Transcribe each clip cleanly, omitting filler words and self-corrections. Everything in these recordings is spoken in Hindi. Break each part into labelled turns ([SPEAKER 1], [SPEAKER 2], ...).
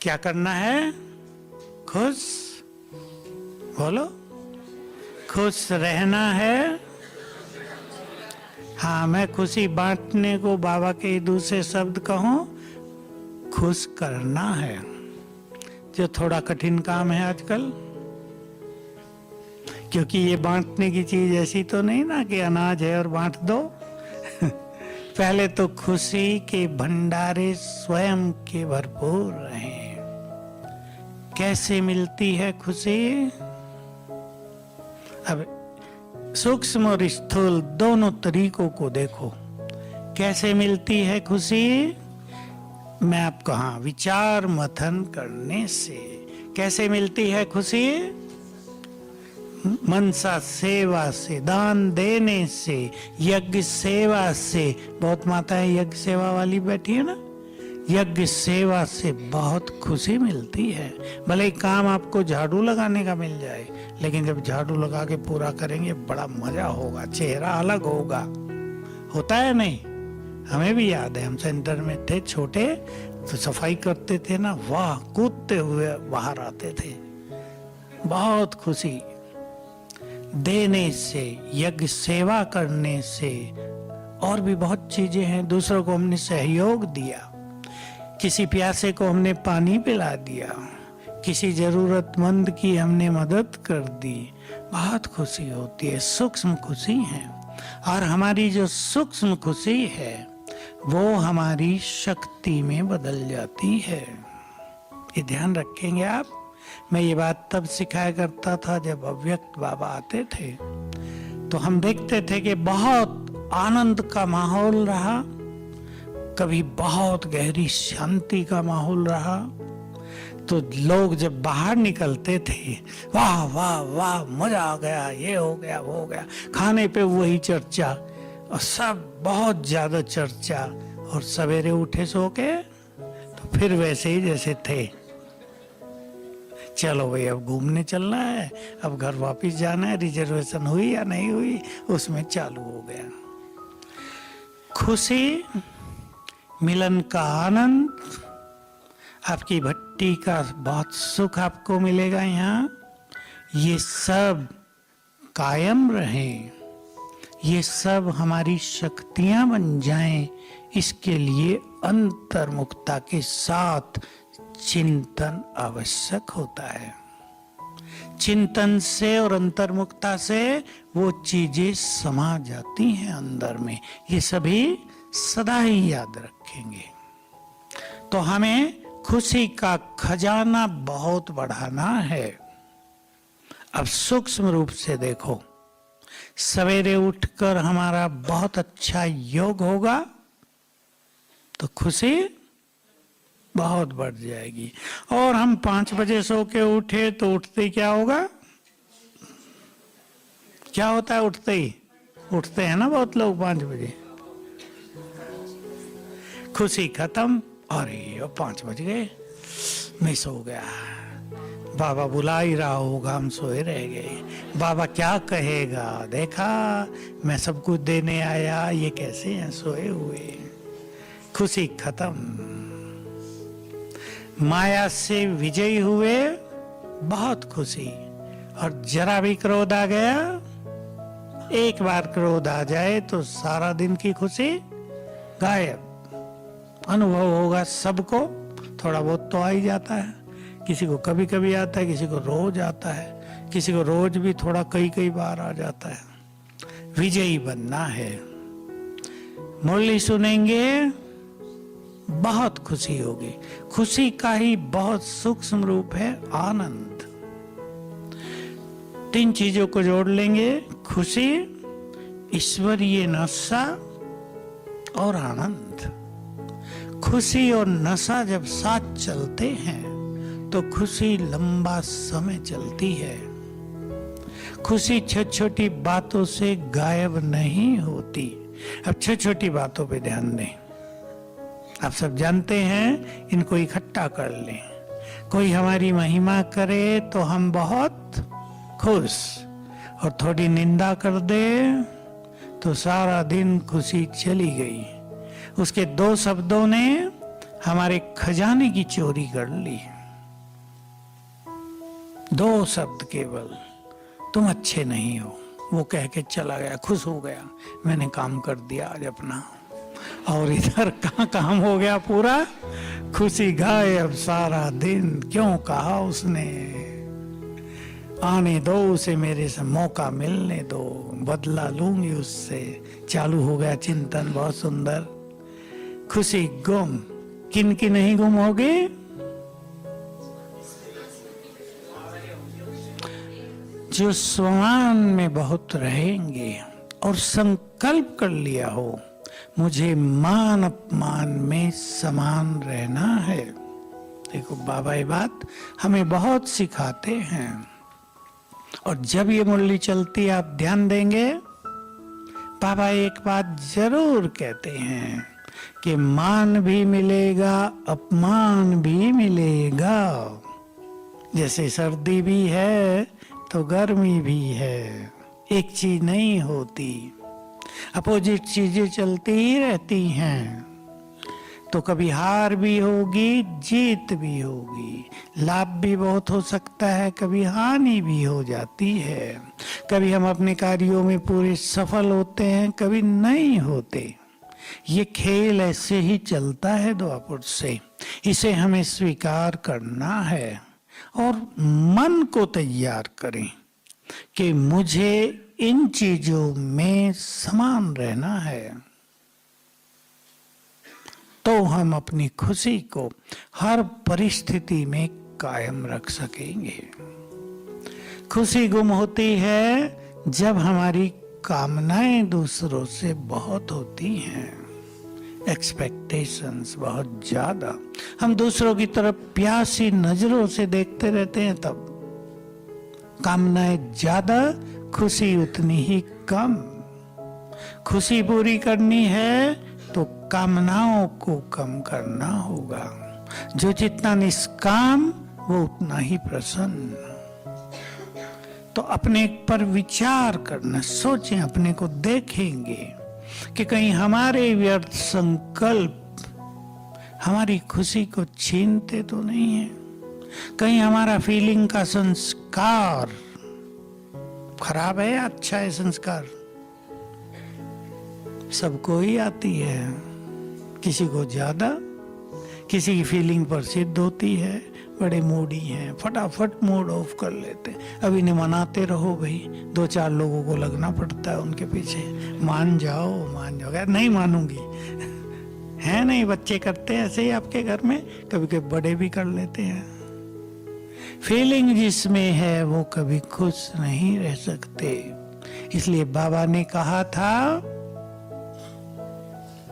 [SPEAKER 1] क्या करना है? खुश, बोलो, खुश रहना है। हाँ, मैं खुशी बांटने को बाबा के दूसरे शब्द कहूं, खुश करना है, जो थोड़ा कठिन काम है आजकल। क्योंकि ये बांटने की चीज ऐसी तो नहीं ना कि अनाज है और बांट दो। पहले तो खुशी के भंडारे स्वयं के भरपूर रहें। कैसे मिलती है खुशी? अब सूक्ष्म और स्थूल दोनों तरीकों को देखो। कैसे मिलती है खुशी? मैं आपको हाँ विचार मंथन करने से। कैसे मिलती है खुशी? मनसा सेवा से, दान देने से, यज्ञ सेवा से। बहुत माताएं यज्ञ सेवा वाली बैठी है ना, यज्ञ सेवा से बहुत खुशी मिलती है। भले ही काम आपको झाड़ू लगाने का मिल जाए, लेकिन जब झाड़ू लगा के पूरा करेंगे बड़ा मजा होगा, चेहरा अलग होगा। होता है नहीं? हमें भी याद है, हम सेंटर में थे छोटे तो सफाई करते थे ना, वाह कूदते हुए बाहर आते थे। बहुत खुशी देने से, यज्ञ सेवा करने से, और भी बहुत चीजें हैं। दूसरों को हमने सहयोग दिया, किसी प्यासे को हमने पानी पिला दिया, किसी जरूरतमंद की हमने मदद कर दी, बहुत खुशी होती है। सूक्ष्म खुशी है। और हमारी जो सूक्ष्म खुशी है वो हमारी शक्ति में बदल जाती है। ये ध्यान रखेंगे आप। मैं ये बात तब सिखाया करता था जब अव्यक्त बाबा आते थे, तो हम देखते थे कि बहुत आनंद का माहौल रहा, कभी बहुत गहरी शांति का माहौल रहा। तो लोग जब बाहर निकलते थे, वाह वाह वाह मजा आ गया, ये हो गया वो हो गया, खाने पे वही चर्चा, और सब बहुत ज्यादा चर्चा, और सवेरे उठे सो के तो फिर वैसे ही जैसे थे। चलो भाई अब घूमने चलना है, अब घर वापस जाना है, रिजर्वेशन हुई या नहीं हुई उसमें चालू हो गया। खुशी, मिलन का आनंद, आपकी भट्टी का बहुत सुख आपको मिलेगा यहाँ। ये सब कायम रहे, ये सब हमारी शक्तियां बन जाएं, इसके लिए अंतर्मुखता के साथ चिंतन आवश्यक होता है। चिंतन से और अंतर्मुखता से वो चीजें समा जाती हैं अंदर में। ये सभी सदा ही याद रखेंगे। तो हमें खुशी का खजाना बहुत बढ़ाना है। अब सूक्ष्म रूप से देखो, सवेरे उठकर हमारा बहुत अच्छा योग होगा तो खुशी बहुत बढ़ जाएगी। और हम 5 बजे सो के उठे तो उठते ही क्या होगा? क्या होता है उठते ही? उठते हैं ना बहुत लोग 5 बजे, खुशी खत्म, अरे 5 बज गए, मिस हो गया, बाबा बुला ही रहा होगा, हम सोए रह गए, बाबा क्या कहेगा, देखा मैं सब कुछ देने आया, ये कैसे हैं सोए हुए। खुशी खत्म। माया से विजयी हुए, बहुत खुशी। और जरा भी क्रोध आ गया, एक बार क्रोध आ जाए तो सारा दिन की खुशी गायब। अनुभव होगा सबको, थोड़ा बहुत तो आ ही जाता है, किसी को कभी कभी आता है, किसी को रोज आता है, किसी को रोज भी थोड़ा कई बार आ जाता है। विजयी बनना है। मुरली सुनेंगे, बहुत खुशी होगी। खुशी का ही बहुत सूक्ष्म रूप है आनंद। 3 चीजों को जोड़ लेंगे, खुशी, ईश्वरीय नशा और आनंद। खुशी और नशा जब साथ चलते हैं तो खुशी लंबा समय चलती है। खुशी छोटी छोटी बातों से गायब नहीं होती। अब छोटी छोटी बातों पे ध्यान दें। आप सब जानते हैं, इनको इकट्ठा कर लें। कोई हमारी महिमा करे तो हम बहुत खुश, और थोड़ी निंदा कर दे तो सारा दिन खुशी चली गई। उसके 2 शब्दों ने हमारे खजाने की चोरी कर ली। 2 शब्द केवल, तुम अच्छे नहीं हो, वो कह के चला गया, खुश हो गया, मैंने काम कर दिया आज अपना। और इधर कहाँ काम हो गया पूरा, खुशी गायब सारा दिन। क्यों कहा उसने, आने दो उसे मेरे से, मौका मिलने दो, बदला लूंगी उससे। चालू हो गया चिंतन, बहुत सुंदर। खुशी गुम, किन की नहीं गुम होगी, जो स्वान में बहुत रहेंगे और संकल्प कर लिया हो मुझे मान अपमान में समान रहना है। देखो बाबा ये बात हमें बहुत सिखाते हैं। और जब ये मुरली चलती आप ध्यान देंगे, बाबा एक बात जरूर कहते हैं कि मान भी मिलेगा, अपमान भी मिलेगा। जैसे सर्दी भी है तो गर्मी भी है, एक चीज नहीं होती, अपोजिट चीजें चलती ही रहती हैं। तो कभी हार भी होगी, जीत भी होगी, लाभ भी बहुत हो सकता है, कभी हानि भी हो जाती है। कभी हम अपने कार्यों में पूरे सफल होते हैं, कभी नहीं होते। ये खेल ऐसे ही चलता है द्वापर से, इसे हमें स्वीकार करना है और मन को तैयार करें कि मुझे इन चीजों में समान रहना है। तो हम अपनी खुशी को हर परिस्थिति में कायम रख सकेंगे। खुशी गुम होती है जब हमारी कामनाएं दूसरों से बहुत होती हैं, एक्सपेक्टेशंस बहुत ज्यादा, हम दूसरों की तरफ प्यासी नजरों से देखते रहते हैं। तब कामनाएं ज्यादा, खुशी उतनी ही कम। खुशी पूरी करनी है तो कामनाओं को कम करना होगा। जो जितना निष्काम वो उतना ही प्रसन्न। तो अपने पर विचार करना, सोचें, अपने को देखेंगे कि कहीं हमारे व्यर्थ संकल्प हमारी खुशी को छीनते तो नहीं है। कहीं हमारा फीलिंग का संस्कार खराब है या अच्छा है संस्कार, सबको ही आती है। किसी को ज्यादा, किसी की फीलिंग पर सिद्ध होती है। बड़े मूडी हैं, फटाफट मूड ऑफ कर लेते हैं। अब इन्हें मनाते रहो भाई, 2-4 लोगों को लगना पड़ता है उनके पीछे, मान जाओ मान जाओ। यार नहीं मानूंगी है नहीं, बच्चे करते हैं ऐसे ही आपके घर में, कभी कभी बड़े भी कर लेते हैं। फीलिंग जिसमें है वो कभी खुश नहीं रह सकते। इसलिए बाबा ने कहा था,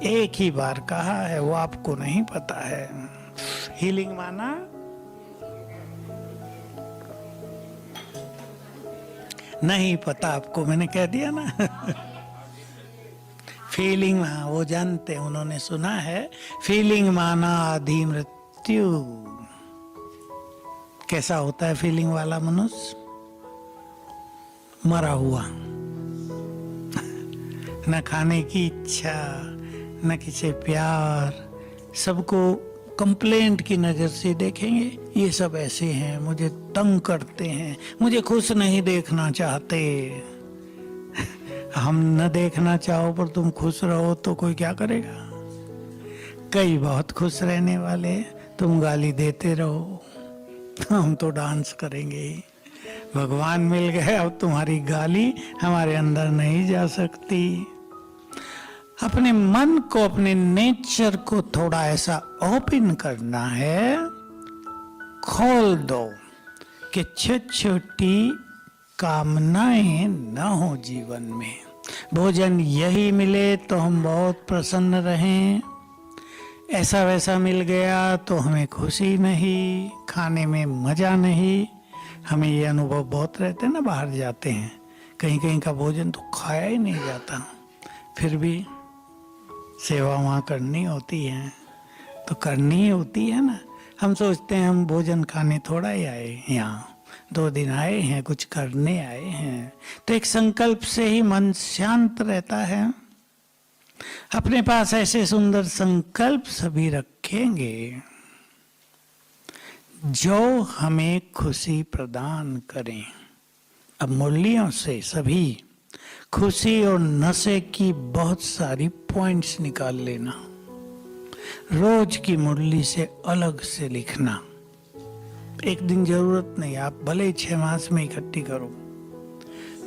[SPEAKER 1] एक ही बार कहा है, वो आपको नहीं पता है। हीलिंग माना नहीं पता आपको, मैंने कह दिया ना। फीलिंग, हाँ वो जानते हैं, उन्होंने सुना है। फीलिंग माना आधी मृत्यु। कैसा होता है फीलिंग वाला मनुष्य? मरा हुआ, न खाने की इच्छा, न किसी प्यार, सबको कंप्लेंट की नजर से देखेंगे। ये सब ऐसे हैं, मुझे तंग करते हैं, मुझे खुश नहीं देखना चाहते। हम न देखना चाहो पर तुम खुश रहो तो कोई क्या करेगा? कई बहुत खुश रहने वाले, तुम गाली देते रहो, हम तो डांस करेंगे। भगवान मिल गए, अब तुम्हारी गाली हमारे अंदर नहीं जा सकती। अपने मन को, अपने नेचर को थोड़ा ऐसा ओपन करना है, खोल दो कि छोटी कामनाएं न हो जीवन में। भोजन यही मिले तो हम बहुत प्रसन्न रहें, ऐसा वैसा मिल गया तो हमें खुशी नहीं, खाने में मजा नहीं। हमें ये अनुभव बहुत रहते हैं ना, बाहर जाते हैं, कहीं कहीं का भोजन तो खाया ही नहीं जाता, फिर भी सेवा वहाँ करनी होती है तो करनी ही होती है ना। हम सोचते हैं हम भोजन खाने थोड़ा ही आए, यहाँ 2 दिन आए हैं, कुछ करने आए हैं। तो एक संकल्प से ही मन शांत रहता है। अपने पास ऐसे सुंदर संकल्प सभी रखेंगे जो हमें खुशी प्रदान करें। अब मुरलियों से सभी खुशी और नशे की बहुत सारी पॉइंट्स निकाल लेना, रोज की मुरली से अलग से लिखना। एक दिन जरूरत नहीं, आप भले ही 6 मास में इकट्ठी करो।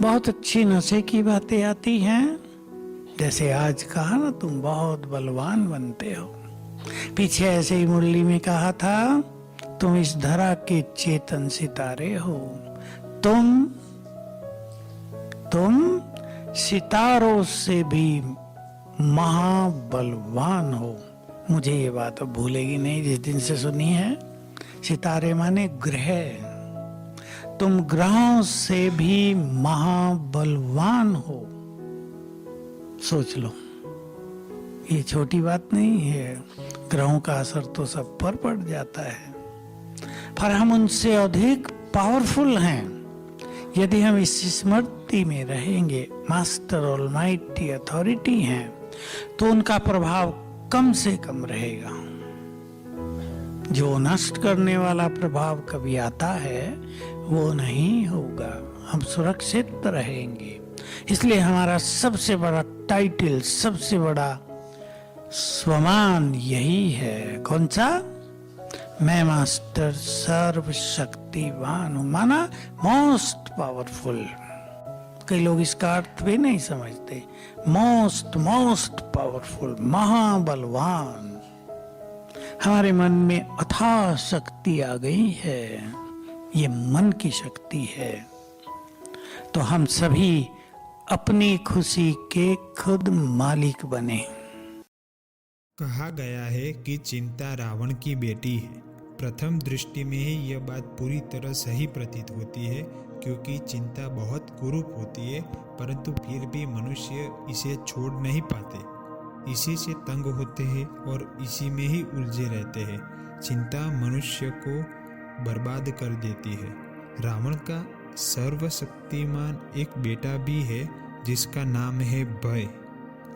[SPEAKER 1] बहुत अच्छी नशे की बातें आती हैं, जैसे आज कहा ना, तुम बहुत बलवान बनते हो। पीछे ऐसे ही मुरली में कहा था, तुम इस धरा के चेतन सितारे हो, तुम सितारों से भी महाबलवान हो। मुझे ये बात अब भूलेगी नहीं जिस दिन से सुनी है। सितारे माने ग्रह, तुम ग्रहों से भी महाबलवान हो। सोच लो, ये छोटी बात नहीं है। ग्रहों का असर तो सब पर पड़ जाता है, पर हम उनसे अधिक पावरफुल हैं। यदि हम इस स्मृति में रहेंगे, मास्टर ऑलमाइटी अथॉरिटी हैं, तो उनका प्रभाव कम से कम रहेगा। जो नष्ट करने वाला प्रभाव कभी आता है वो नहीं होगा, हम सुरक्षित रहेंगे। इसलिए हमारा सबसे बड़ा टाइटल, सबसे बड़ा स्वमान यही है। कौन सा? मैं मास्टर सर्वशक्तिवान हूं, माना मोस्ट पावरफुल। कई लोग इसका अर्थ भी नहीं समझते। मोस्ट पावरफुल, महाबलवान। हमारे मन में अथाह शक्ति आ गई है, ये मन की शक्ति है। तो हम सभी अपनी खुशी के खुद मालिक बने।
[SPEAKER 2] कहा गया है कि चिंता रावण की बेटी है। प्रथम दृष्टि में ही यह बात पूरी तरह सही प्रतीत होती है, क्योंकि चिंता बहुत कुरूप होती है, परंतु फिर भी मनुष्य इसे छोड़ नहीं पाते, इसी से तंग होते हैं और इसी में ही उलझे रहते हैं। चिंता मनुष्य को बर्बाद कर देती है। रावण का सर्वशक्तिमान एक बेटा भी है जिसका नाम है भय।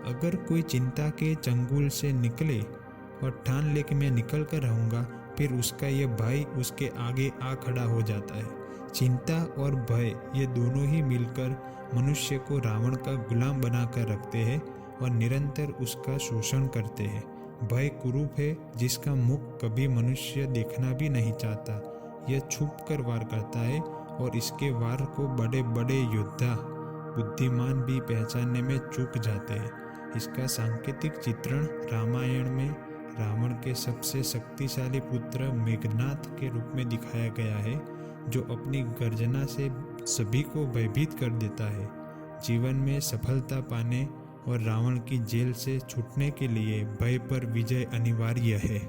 [SPEAKER 2] अगर कोई चिंता के चंगुल से निकले और ठान ले कि मैं निकल कर रहूँगा, फिर उसका यह भय उसके आगे आ खड़ा हो जाता है। चिंता और भय ये दोनों ही मिलकर मनुष्य को रावण का गुलाम बनाकर रखते हैं और निरंतर उसका शोषण करते हैं। भय कुरूप है जिसका मुख कभी मनुष्य देखना भी नहीं चाहता। यह छुप कर वार करता है और इसके वार को बड़े बड़े योद्धा बुद्धिमान भी पहचानने में चूक जाते हैं। इसका सांकेतिक चित्रण रामायण में रावण के सबसे शक्तिशाली पुत्र मेघनाथ के रूप में दिखाया गया है, जो अपनी गर्जना से सभी को भयभीत कर देता है। जीवन में सफलता पाने और रावण की जेल से छूटने के लिए भय पर विजय अनिवार्य है।